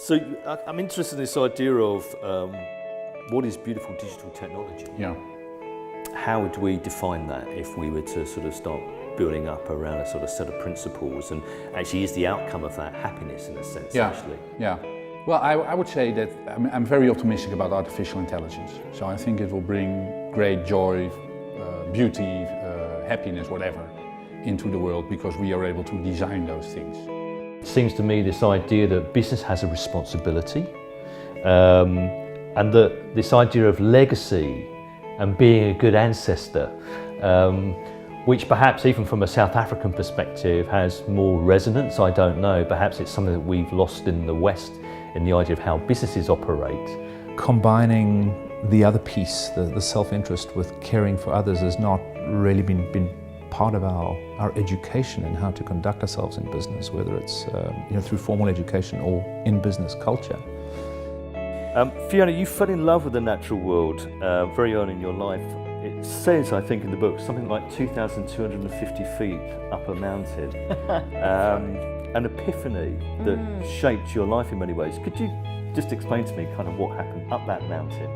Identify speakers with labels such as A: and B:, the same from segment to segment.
A: So I'm interested in this idea of what is beautiful digital technology?
B: Yeah.
A: How would we define that if we were to sort of start building up around a sort of set of principles, and actually is the outcome of that happiness in a sense, actually?
B: Yeah. Well, I would say that I'm very optimistic about artificial intelligence. So I think it will bring great joy, beauty, happiness, whatever, into the world because we are able to design those things.
A: It seems to me this idea that business has a responsibility, and that this idea of legacy and being a good ancestor, which perhaps even from a South African perspective has more resonance, I don't know. Perhaps it's something that we've lost in the West in the idea of how businesses operate.
C: Combining the other piece, the self-interest, with caring for others has not really been part of our education in how to conduct ourselves in business, whether it's through formal education or in business culture.
A: Fiona, you fell in love with the natural world very early in your life. It says, I think in the book, something like 2,250 feet up a mountain. An epiphany that shaped your life in many ways. Could you just explain to me kind of what happened up that mountain?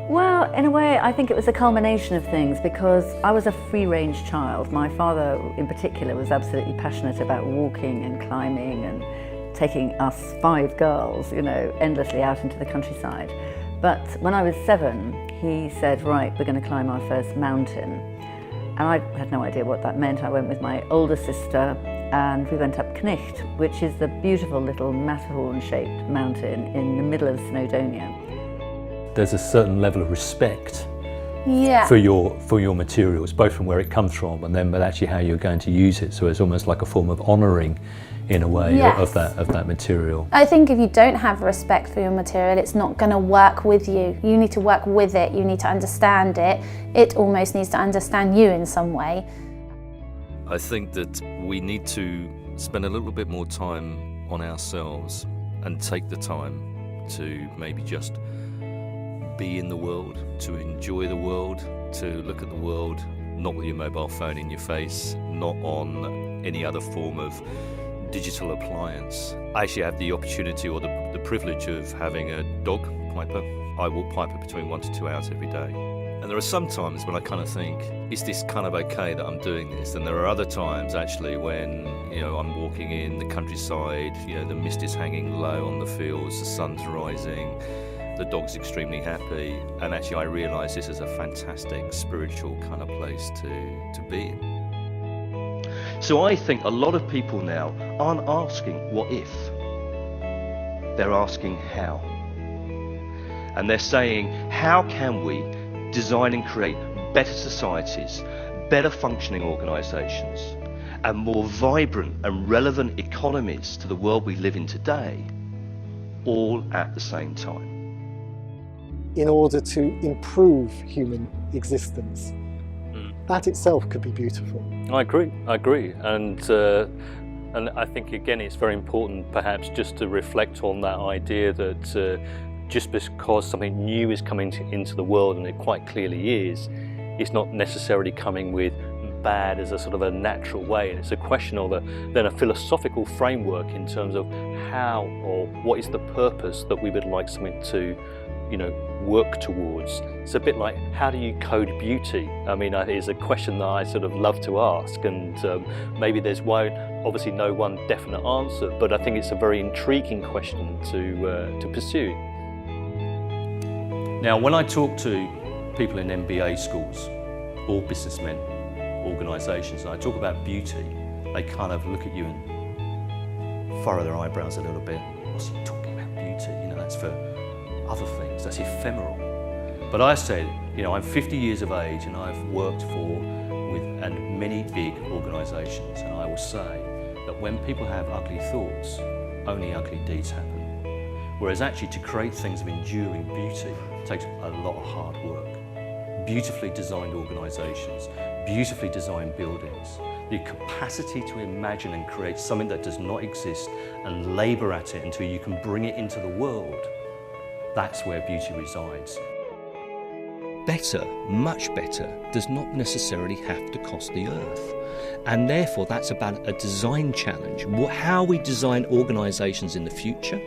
D: Well, in a way, I think it was a culmination of things because I was a free-range child. My father, in particular, was absolutely passionate about walking and climbing and taking us 5 girls, endlessly out into the countryside. But when I was 7, he said, right, we're going to climb our first mountain. And I had no idea what that meant. I went with my older sister and we went up Knicht, which is the beautiful little Matterhorn-shaped mountain in the middle of Snowdonia.
A: There's a certain level of respect
E: Yeah.
A: for your materials, both from where it comes from and then but actually how you're going to use it. So it's almost like a form of honouring, in a way,
E: Yes.
A: of that material.
E: I think if you don't have respect for your material, it's not going to work with you. You need to work with it, you need to understand it. It almost needs to understand you in some way.
F: I think that we need to spend a little bit more time on ourselves and take the time to maybe just be in the world, to enjoy the world, to look at the world, not with your mobile phone in your face, not on any other form of digital appliance. I actually have the opportunity or the privilege of having a dog, Piper. I walk Piper between 1 to 2 hours every day. And there are some times when I kind of think, is this kind of okay that I'm doing this? And there are other times actually when, I'm walking in the countryside, the mist is hanging low on the fields, the sun's rising, the dog's extremely happy, and actually I realise this is a fantastic spiritual kind of place to be in.
G: So I think a lot of people now aren't asking what if, they're asking how. And they're saying, how can we design and create better societies, better functioning organisations, and more vibrant and relevant economies to the world we live in today, all at the same time.
H: In order to improve human existence. That itself could be beautiful.
A: I agree, and I think again it's very important perhaps just to reflect on that idea that just because something new is coming into the world, and it quite clearly is, it's not necessarily coming with bad as a sort of a natural way, and it's a question of then a philosophical framework in terms of how or what is the purpose that we would like something to work towards. It's a bit like, how do you code beauty? I mean, it's a question that I sort of love to ask, and maybe there's obviously no one definite answer, but I think it's a very intriguing question to pursue. Now, when I talk to people in MBA schools or businessmen, organisations, and I talk about beauty, they kind of look at you and furrow their eyebrows a little bit. What's he talking about beauty? That's for other things, that's ephemeral. But I say, I'm 50 years of age and I've worked with many big organisations, and I will say that when people have ugly thoughts, only ugly deeds happen. Whereas actually to create things of enduring beauty takes a lot of hard work. Beautifully designed organisations, beautifully designed buildings, the capacity to imagine and create something that does not exist and labour at it until you can bring it into the world. That's where beauty resides.
I: better, much better, does not necessarily have to cost the earth. And therefore that's about a design challenge. How we design organisations in the future,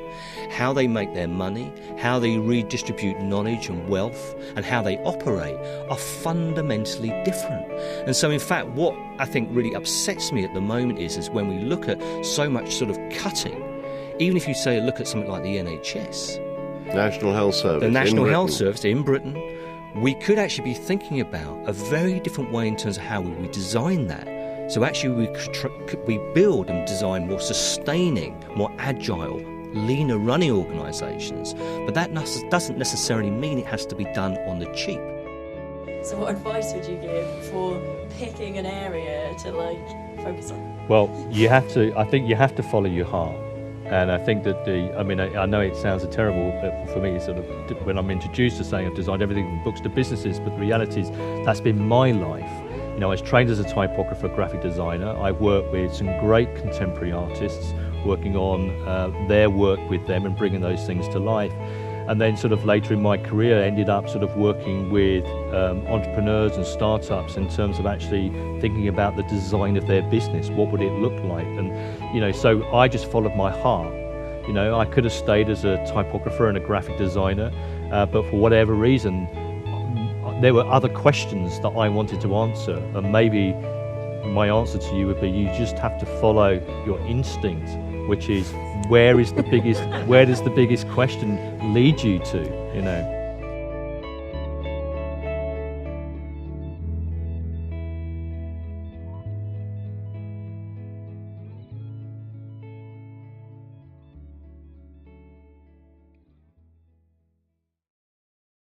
I: how they make their money, how they redistribute knowledge and wealth, and how they operate are fundamentally different. And so in fact what I think really upsets me at the moment is when we look at so much sort of cutting, even if you say look at something like the NHS,
J: National Health Service,
I: the National Health Service in Britain, we could actually be thinking about a very different way in terms of how we design that. So actually we build and design more sustaining, more agile, leaner running organisations, but that doesn't necessarily mean it has to be done on the cheap.
K: So what advice would you give for picking an area to focus on?
A: Well, I think you have to follow your heart. And I think that I know it sounds terrible for me, sort of, when I'm introduced to saying I've designed everything from books to businesses, but the reality is that's been my life. You know, I was trained as a typographer, graphic designer. I've worked with some great contemporary artists, working on their work with them and bringing those things to life. And then sort of later in my career, ended up sort of working with entrepreneurs and startups in terms of actually thinking about the design of their business. What would it look like? And, you know, so I just followed my heart. You know, I could have stayed as a typographer and a graphic designer, but for whatever reason, there were other questions that I wanted to answer. And maybe my answer to you would be, you just have to follow your instinct, which is where does the biggest question lead you to, you know?